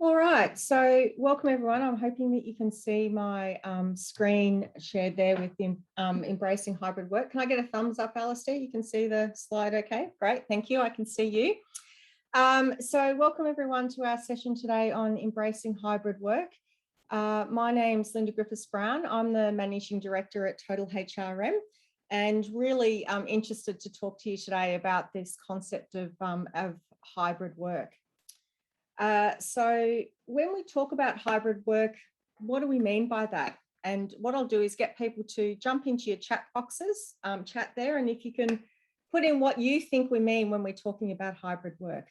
All right, so welcome everyone. I'm hoping that you can see my screen shared there with embracing hybrid work. Can I get a thumbs up, Alistair? You can see the slide okay? Great, thank you. I can see you. So welcome everyone to our session today on embracing hybrid work. My name's Linda Griffiths-Brown. I'm the Managing Director at Total HRM and really interested to talk to you today about this concept of hybrid work. So when we talk about hybrid work, what do we mean by that? And what I'll do is get people to jump into your chat boxes, chat there, and if you can put in what you think we mean when we're talking about hybrid work.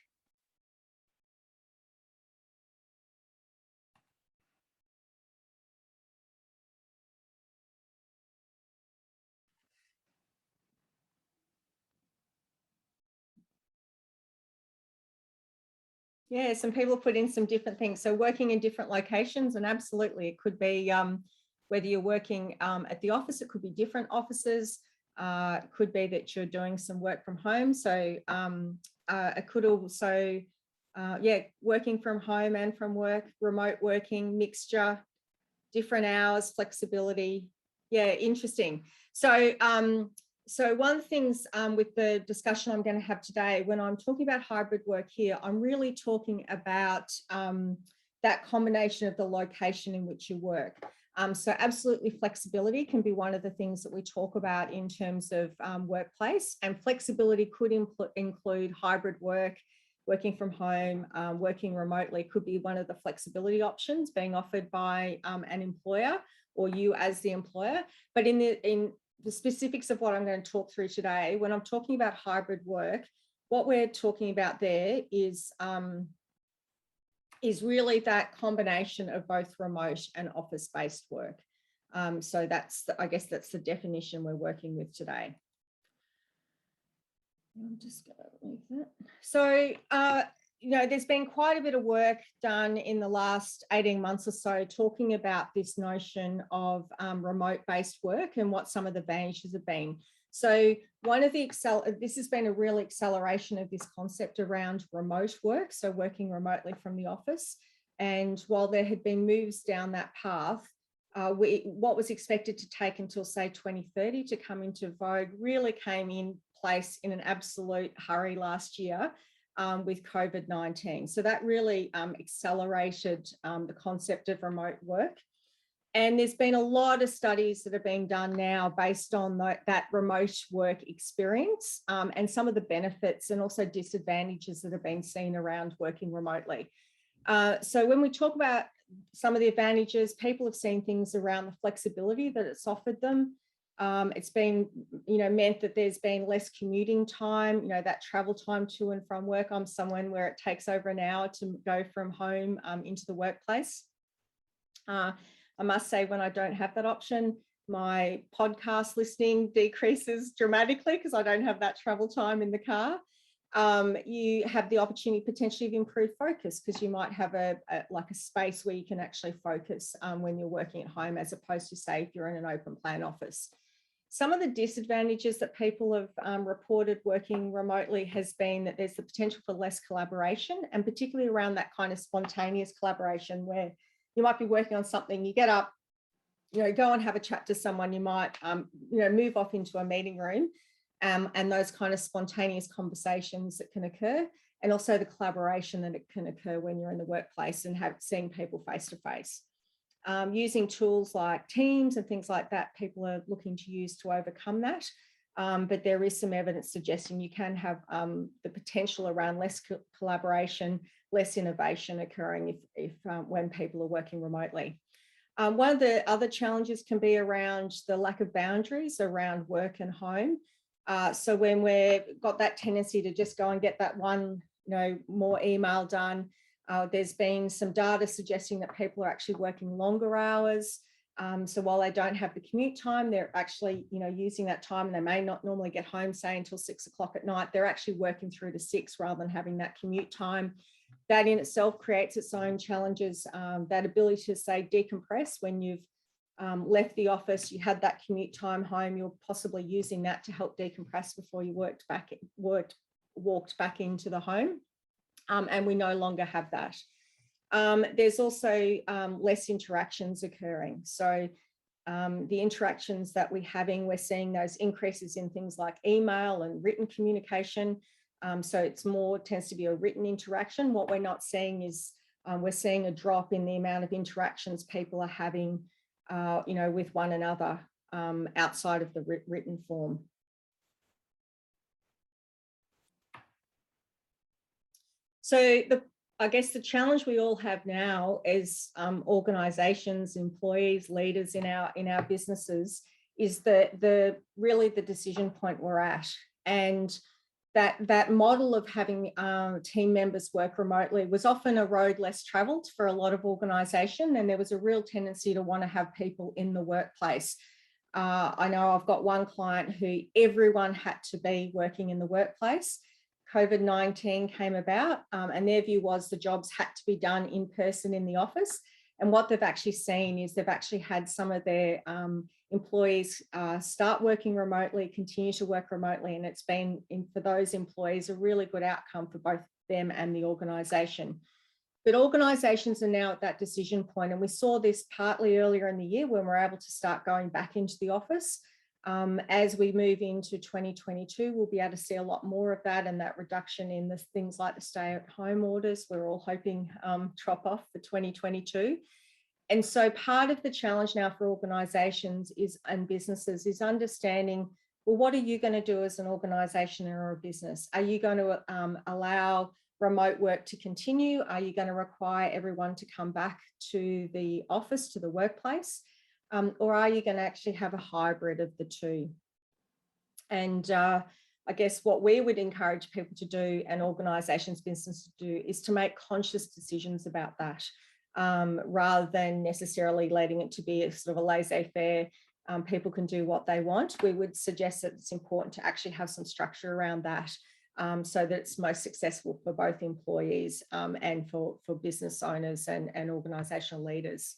Yeah, some people put in some different things. So working in different locations, and absolutely, it could be whether you're working at the office, it could be different offices. It could be that you're doing some work from home. So it could also, yeah, working from home and from work, remote working, mixture, different hours, flexibility. Yeah, interesting. So so one of the things with the discussion I'm going to have today, when I'm talking about hybrid work here, I'm really talking about that combination of the location in which you work. So absolutely flexibility can be one of the things that we talk about in terms of workplace, and flexibility could include hybrid work, working from home, working remotely could be one of the flexibility options being offered by an employer or you as the employer. But in the specifics of what I'm going to talk through today, when I'm talking about hybrid work, what we're talking about there is really that combination of both remote and office-based work. So that's, I guess that's the definition we're working with today. I'm just going to leave that. So, you know, there's been quite a bit of work done in the last 18 months or so talking about this notion of remote-based work and what some of the advantages have been. So one of the this has been a real acceleration of this concept around remote work, so working remotely from the office. And while there had been moves down that path, what was expected to take until say 2030 to come into vogue really came in place in an absolute hurry last year with COVID-19. So that really accelerated the concept of remote work. And there's been a lot of studies that are being done now based on that remote work experience and some of the benefits and also disadvantages that have been seen around working remotely. So when we talk about some of the advantages, people have seen things around the flexibility that it's offered them. It's been, you know, meant that there's been less commuting time, you know, that travel time to and from work. I'm someone where it takes over an hour to go from home into the workplace. I must say, when I don't have that option, my podcast listening decreases dramatically because I don't have that travel time in the car. You have the opportunity potentially of improved focus because you might have like a space where you can actually focus when you're working at home, as opposed to, say, if you're in an open plan office. Some of the disadvantages that people have reported working remotely has been that there's the potential for less collaboration, and particularly around that kind of spontaneous collaboration where you might be working on something, you get up, you know, go and have a chat to someone, you might, you know, move off into a meeting room, and those kind of spontaneous conversations that can occur, and also the collaboration that it can occur when you're in the workplace and seeing people face to face. Using tools like Teams and things like that, people are looking to use to overcome that. But there is some evidence suggesting you can have the potential around less collaboration, less innovation occurring when people are working remotely. One of the other challenges can be around the lack of boundaries around work and home. So when we've got that tendency to just go and get that one, you know, more email done, there's been some data suggesting that people are actually working longer hours. So while they don't have the commute time, they're actually, you know, using that time, and they may not normally get home, say, until 6 o'clock at night. They're actually working through to 6 rather than having that commute time. That in itself creates its own challenges. That ability to, say, decompress when you've left the office, you had that commute time home, you're possibly using that to help decompress before you walked back into the home. And we no longer have that. There's also less interactions occurring. So the interactions that we're having, we're seeing those increases in things like email and written communication. So it's tends to be a written interaction. What we're not seeing is we're seeing a drop in the amount of interactions people are having, with one another outside of the written form. So I guess the challenge we all have now as organisations, employees, leaders in our businesses is really the decision point we're at, and that model of having team members work remotely was often a road less travelled for a lot of organisation, and there was a real tendency to want to have people in the workplace. I know I've got one client who everyone had to be working in the workplace. COVID-19 came about, and their view was the jobs had to be done in person in the office. And what they've actually seen is they've actually had some of their employees start working remotely, continue to work remotely, and it's been, for those employees, a really good outcome for both them and the organisation. But organisations are now at that decision point, and we saw this partly earlier in the year when we're able to start going back into the office. As we move into 2022, we'll be able to see a lot more of that, and that reduction in the things like the stay-at-home orders we're all hoping drop off for 2022. And so part of the challenge now for organisations and businesses is understanding, well, what are you going to do as an organisation or a business? Are you going to allow remote work to continue? Are you going to require everyone to come back to the office, to the workplace? Or are you going to actually have a hybrid of the two? And I guess what we would encourage people to do, and organisations, businesses to do, is to make conscious decisions about that, rather than necessarily letting it to be a sort of a laissez-faire, people can do what they want. We would suggest that it's important to actually have some structure around that, so that it's most successful for both employees and for business owners and organisational leaders.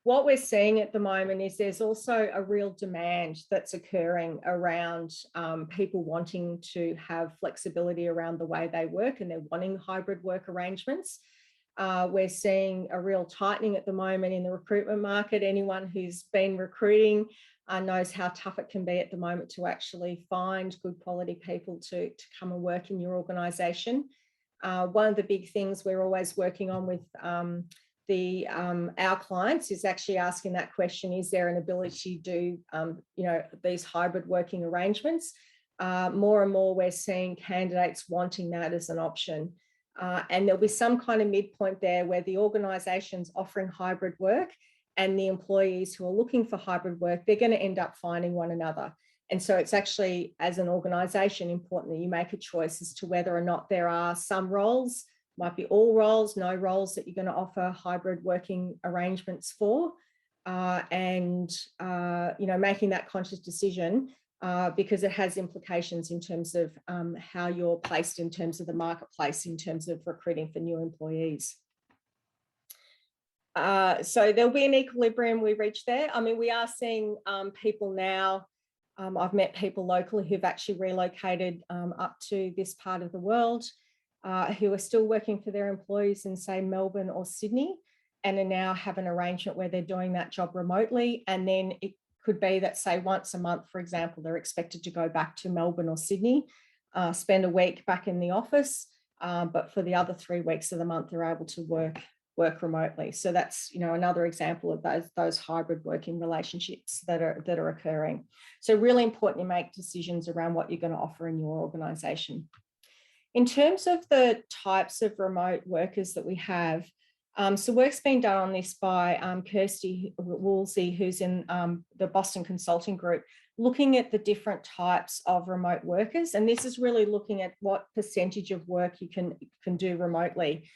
What we're seeing at the moment is there's also a real demand that's occurring around people wanting to have flexibility around the way they work, and they're wanting hybrid work arrangements. We're seeing a real tightening at the moment in the recruitment market. Anyone who's been recruiting knows how tough it can be at the moment to actually find good quality people to come and work in your organisation. One of the big things we're always working on with our clients is actually asking that question: is there an ability to do these hybrid working arrangements? More and more we're seeing candidates wanting that as an option, and there'll be some kind of midpoint there where the organisation's offering hybrid work and the employees who are looking for hybrid work, they're going to end up finding one another. And so it's actually, as an organisation, important that you make a choice as to whether or not there are some roles, might be all roles, no roles, that you're going to offer hybrid working arrangements for, and making that conscious decision, because it has implications in terms of how you're placed in terms of the marketplace, in terms of recruiting for new employees. So there'll be an equilibrium we reach there. I mean, we are seeing people now, I've met people locally who've actually relocated up to this part of the world, who are still working for their employees in, say, Melbourne or Sydney, and are now have an arrangement where they're doing that job remotely. And then it could be that, say, once a month, for example, they're expected to go back to Melbourne or Sydney, spend a week back in the office, but for the other 3 weeks of the month, they're able to work remotely. So that's, another example of those hybrid working relationships that are occurring. So really important you make decisions around what you're going to offer in your organisation. In terms of the types of remote workers that we have, so work's been done on this by Kirsty Woolsey, who's in the Boston Consulting Group, looking at the different types of remote workers. And this is really looking at what percentage of work you can do remotely.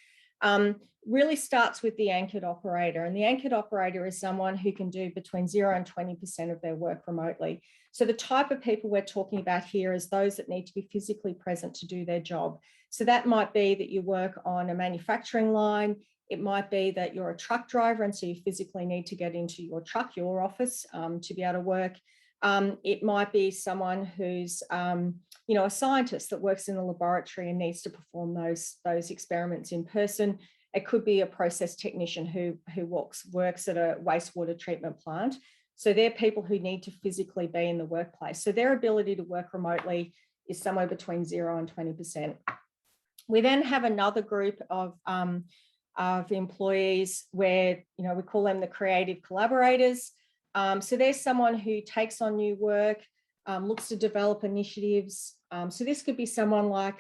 Really starts with the anchored operator. And the anchored operator is someone who can do between 0 and 20% of their work remotely. So the type of people we're talking about here is those that need to be physically present to do their job. So that might be that you work on a manufacturing line. It might be that you're a truck driver, and so you physically need to get into your truck, your office, to be able to work. It might be someone who's, a scientist that works in a laboratory and needs to perform those experiments in person. It could be a process technician who works at a wastewater treatment plant. So they're people who need to physically be in the workplace. So their ability to work remotely is somewhere between 0 and 20%. We then have another group of employees where, we call them the creative collaborators. So there's someone who takes on new work, looks to develop initiatives. So this could be someone like,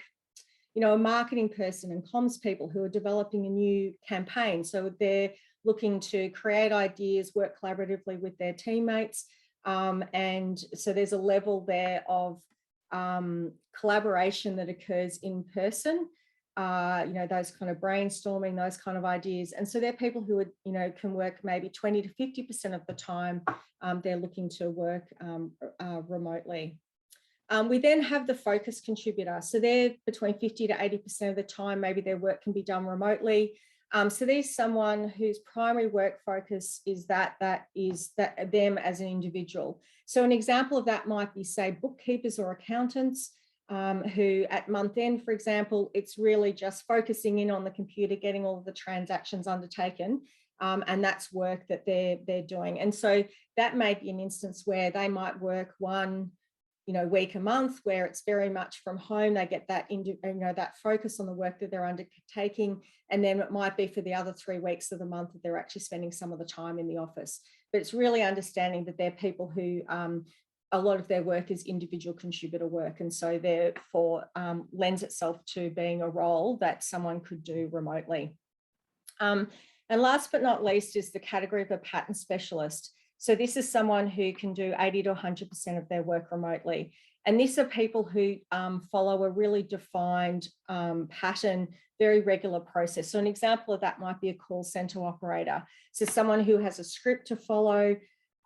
a marketing person and comms people who are developing a new campaign. So they're looking to create ideas, work collaboratively with their teammates. And so there's a level there of collaboration that occurs in person, those kind of brainstorming, those kind of ideas. And so they're people who would, can work maybe 20 to 50% of the time they're looking to work remotely. We then have the focus contributor. So they're between 50 to 80% of the time, maybe their work can be done remotely. So there's someone whose primary work focus is that them as an individual. So an example of that might be, say, bookkeepers or accountants who at month end, for example, it's really just focusing in on the computer, getting all of the transactions undertaken. And that's work that they're doing. And so that may be an instance where they might work one week a month where it's very much from home. They get that that focus on the work that they're undertaking, and then it might be for the other 3 weeks of the month that they're actually spending some of the time in the office. But it's really understanding that they're people who a lot of their work is individual contributor work, and so therefore lends itself to being a role that someone could do remotely. And last but not least is the category of a pattern specialist. So this is someone who can do 80 to 100% of their work remotely. And these are people who follow a really defined pattern, very regular process. So an example of that might be a call center operator. So someone who has a script to follow,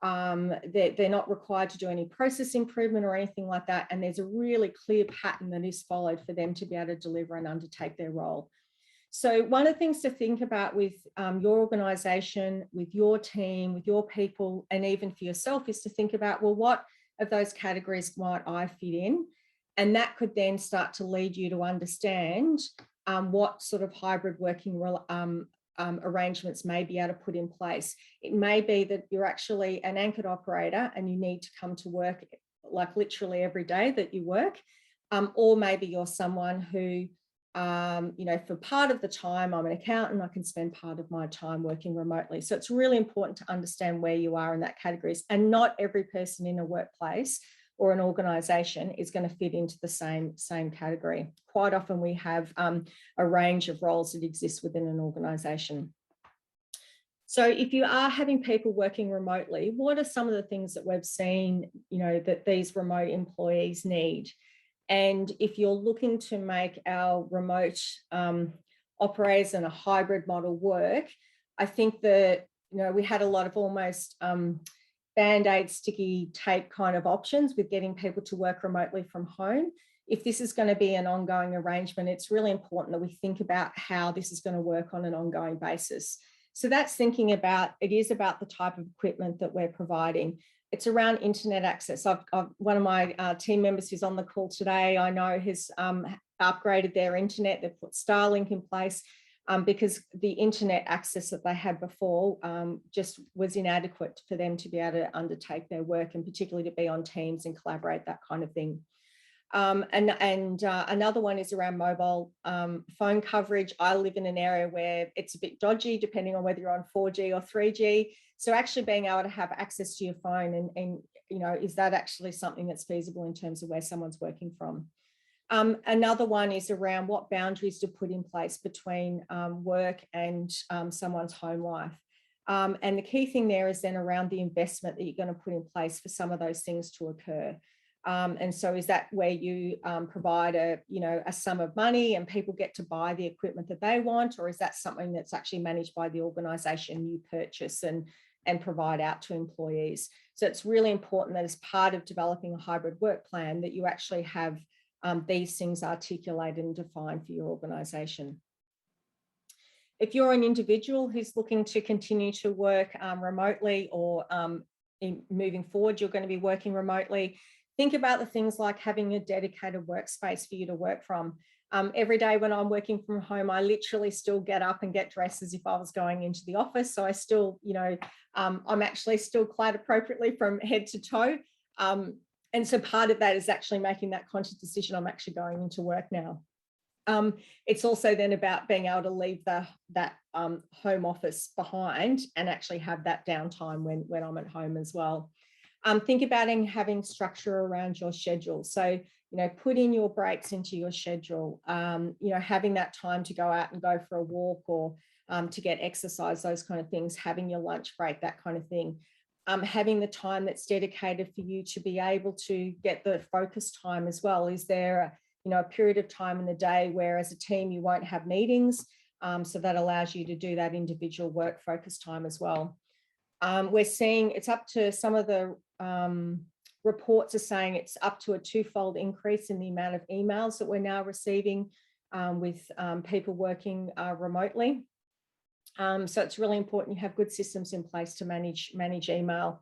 they're not required to do any process improvement or anything like that. And there's a really clear pattern that is followed for them to be able to deliver and undertake their role. So one of the things to think about with your organisation, with your team, with your people, and even for yourself is to think about, well, what of those categories might I fit in? And that could then start to lead you to understand what sort of hybrid working arrangements may be able to put in place. It may be that you're actually an anchored operator and you need to come to work like literally every day that you work, or maybe you're someone who for part of the time, I'm an accountant, I can spend part of my time working remotely. So it's really important to understand where you are in that categories, and not every person in a workplace or an organisation is going to fit into the same category. Quite often we have a range of roles that exist within an organisation. So if you are having people working remotely, what are some of the things that we've seen, that these remote employees need? And if you're looking to make our remote operators and a hybrid model work, I think that, we had a lot of almost Band-Aid sticky tape kind of options with getting people to work remotely from home. If this is going to be an ongoing arrangement, it's really important that we think about how this is going to work on an ongoing basis. So that's thinking about, it is about the type of equipment that we're providing. It's around internet access. One of my team members who's on the call today, I know has upgraded their internet. They've put Starlink in place because the internet access that they had before just was inadequate for them to be able to undertake their work, and particularly to be on Teams and collaborate, that kind of thing. Another one is around mobile phone coverage. I live in an area where it's a bit dodgy, depending on whether you're on 4G or 3G. So actually being able to have access to your phone and is that actually something that's feasible in terms of where someone's working from? Another one is around what boundaries to put in place between work and someone's home life. And the key thing there is then around the investment that you're going to put in place for some of those things to occur. And so is that where you provide a sum of money and people get to buy the equipment that they want, or is that something that's actually managed by the organisation you purchase and provide out to employees? So it's really important that as part of developing a hybrid work plan that you actually have these things articulated and defined for your organisation. If you're an individual who's looking to continue to work remotely, or moving forward, you're going to be working remotely, think about the things like having a dedicated workspace for you to work from. Every day when I'm working from home, I literally still get up and get dressed as if I was going into the office. So I still, I'm actually still clad appropriately from head to toe. And so part of that is actually making that conscious decision. I'm actually going into work now. It's also then about being able to leave that home office behind and actually have that downtime when I'm at home as well. Think about having structure around your schedule. So, put in your breaks into your schedule, having that time to go out and go for a walk or to get exercise, those kind of things, having your lunch break, that kind of thing. Having the time that's dedicated for you to be able to get the focus time as well. Is there a period of time in the day where as a team you won't have meetings? So that allows you to do that individual work focus time as well. We're seeing it's up to some of the reports are saying it's up to a 2-fold increase in the amount of emails that we're now receiving with people working remotely. So it's really important you have good systems in place to manage email.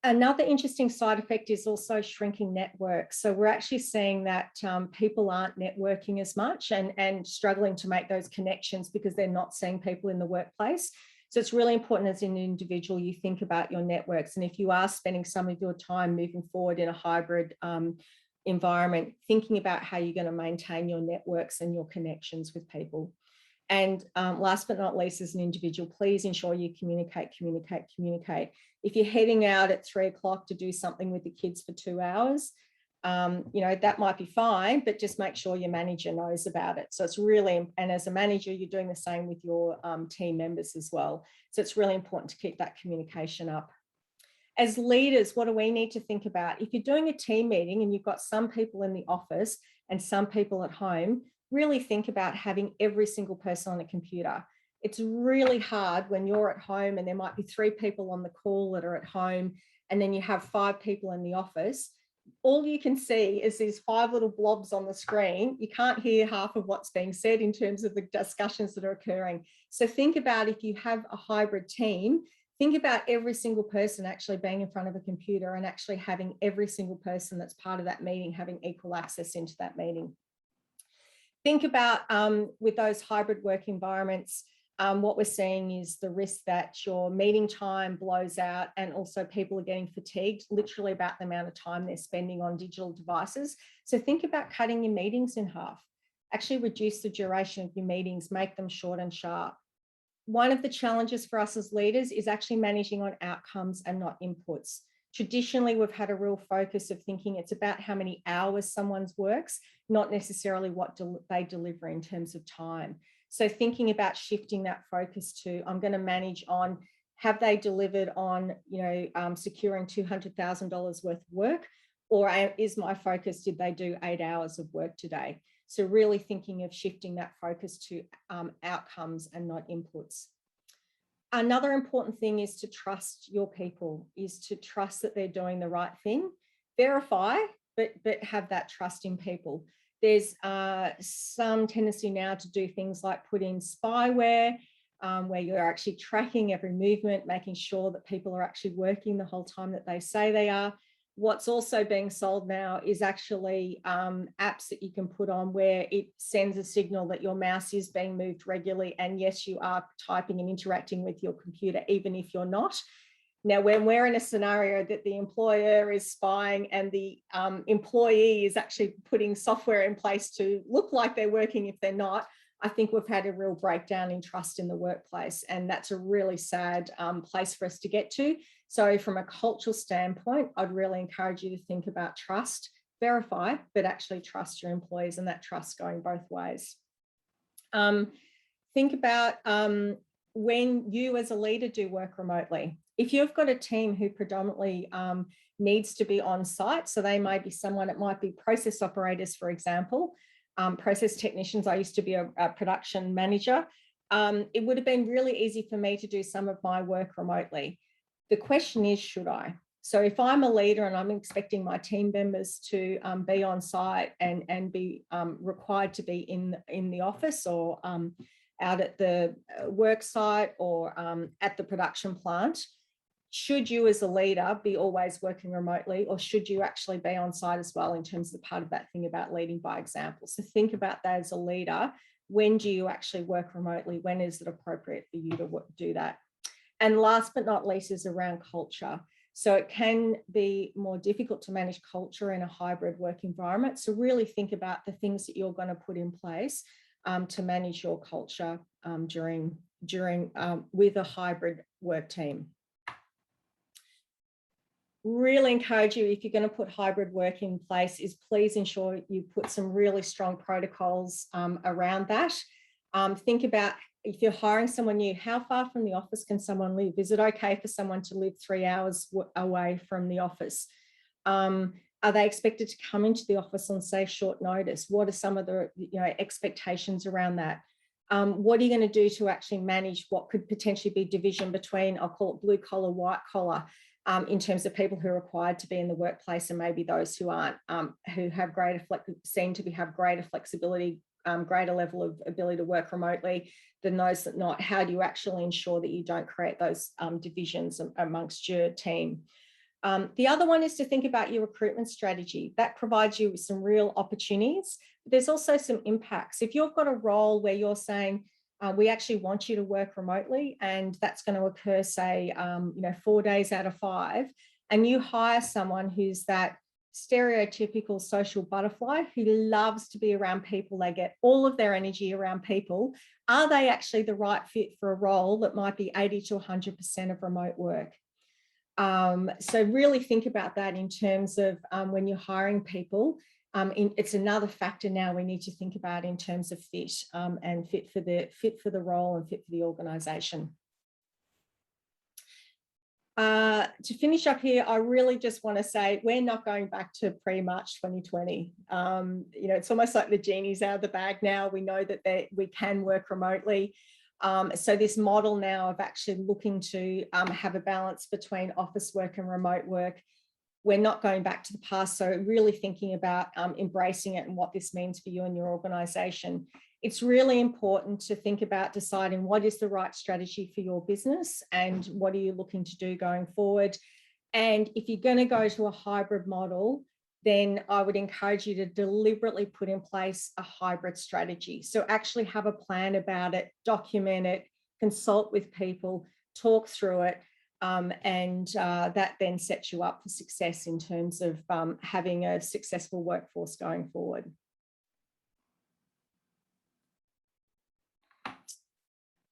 Another interesting side effect is also shrinking networks. So we're actually seeing that people aren't networking as much and struggling to make those connections because they're not seeing people in the workplace. So it's really important as an individual, you think about your networks. And if you are spending some of your time moving forward in a hybrid environment, thinking about how you're going to maintain your networks and your connections with people. And last but not least, as an individual, please ensure you communicate. If you're heading out at 3 o'clock to do something with the kids for 2 hours, that might be fine, but just make sure your manager knows about it. So it's really, and as a manager, you're doing the same with your team members as well. So it's really important to keep that communication up. As leaders, what do we need to think about? If you're doing a team meeting and you've got some people in the office and some people at home, really think about having every single person on a computer. It's really hard when you're at home and there might be 3 people on the call that are at home, and then you have 5 people in the office. All you can see is these 5 little blobs on the screen. You can't hear half of what's being said in terms of the discussions that are occurring. So think about if you have a hybrid team, think about every single person actually being in front of a computer and actually having every single person that's part of that meeting having equal access into that meeting. Think about with those hybrid work environments, what we're seeing is the risk that your meeting time blows out and also people are getting fatigued, literally about the amount of time they're spending on digital devices. So think about cutting your meetings in half. Actually reduce the duration of your meetings, make them short and sharp. One of the challenges for us as leaders is actually managing on outcomes and not inputs. Traditionally, we've had a real focus of thinking it's about how many hours someone's works, not necessarily what they deliver in terms of time. So thinking about shifting that focus to, I'm going to manage on, have they delivered on, securing $200,000 worth of work, or is my focus, did they do 8 hours of work today? So really thinking of shifting that focus to outcomes and not inputs. Another important thing is to trust your people, is to trust that they're doing the right thing. Verify, but have that trust in people. There's some tendency now to do things like put in spyware, where you're actually tracking every movement, making sure that people are actually working the whole time that they say they are. What's also being sold now is actually apps that you can put on where it sends a signal that your mouse is being moved regularly. And yes, you are typing and interacting with your computer, even if you're not. Now, when we're in a scenario that the employer is spying and the employee is actually putting software in place to look like they're working if they're not, I think we've had a real breakdown in trust in the workplace. And that's a really sad place for us to get to. So from a cultural standpoint, I'd really encourage you to think about trust, verify, but actually trust your employees, and that trust going both ways. Think about when you as a leader do work remotely. If you've got a team who predominantly needs to be on site, so they might be someone, it might be process operators, for example, process technicians. I used to be a production manager. It would have been really easy for me to do some of my work remotely. The question is, should I? So if I'm a leader and I'm expecting my team members to be on site and be required to be in the office or out at the work site or at the production plant, should you as a leader be always working remotely, or should you actually be on site as well in terms of part of that thing about leading by example? So think about that as a leader. When do you actually work remotely? When is it appropriate for you to do that? And last but not least is around culture. So it can be more difficult to manage culture in a hybrid work environment. So really think about the things that you're going to put in place to manage your culture with a hybrid work team. Really encourage you, if you're going to put hybrid work in place, is please ensure you put some really strong protocols around that. Think about, if you're hiring someone new, how far from the office can someone live? Is it okay for someone to live 3 hours away from the office? Are they expected to come into the office on, say, short notice? What are some of the expectations around that? What are you going to do to actually manage what could potentially be division between, I'll call it blue collar, white collar, in terms of people who are required to be in the workplace and maybe those who aren't, who have seem to have greater flexibility, greater level of ability to work remotely than those that not. How do you actually ensure that you don't create those divisions amongst your team? The other one is to think about your recruitment strategy. That provides you with some real opportunities. There's also some impacts. If you've got a role where you're saying, we actually want you to work remotely, and that's going to occur, say, 4 days out of 5, and you hire someone who's that stereotypical social butterfly who loves to be around people, they get all of their energy around people. Are they actually the right fit for a role that might be 80 to 100% of remote work? So really think about that in terms of when you're hiring people. It's another factor now we need to think about in terms of fit, and fit for the role and fit for the organisation. To finish up here, I really just want to say we're not going back to pre-March 2020. It's almost like the genie's out of the bag now. We know that we can work remotely. So this model now of actually looking to have a balance between office work and remote work, we're not going back to the past. So really thinking about embracing it and what this means for you and your organisation. It's really important to think about deciding what is the right strategy for your business and what are you looking to do going forward. And if you're going to go to a hybrid model, then I would encourage you to deliberately put in place a hybrid strategy. So actually have a plan about it, document it, consult with people, talk through it, and that then sets you up for success in terms of having a successful workforce going forward.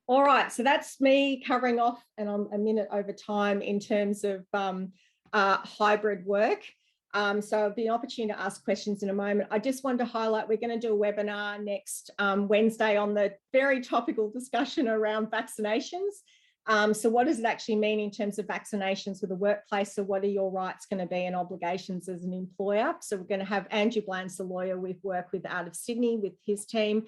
All right, so that's me covering off, and I'm a minute over time in terms of hybrid work. So I'll be an opportunity to ask questions in a moment. I just wanted to highlight, we're going to do a webinar next Wednesday on the very topical discussion around vaccinations. So what does it actually mean in terms of vaccinations with the workplace? So what are your rights going to be and obligations as an employer? So we're going to have Andrew Bland's the lawyer we've worked with out of Sydney with his team.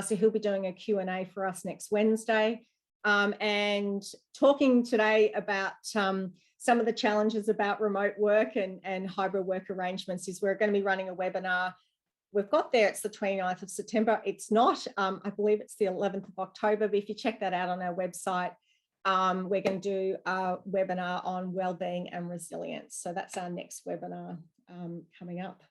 So he'll be doing a Q&A for us next Wednesday, and talking today about some of the challenges about remote work and hybrid work arrangements. Is we're going to be running a webinar. We've got there, it's the 29th of September. It's not, I believe it's the 11th of October, but if you check that out on our website, we're going to do a webinar on wellbeing and resilience. So that's our next webinar coming up.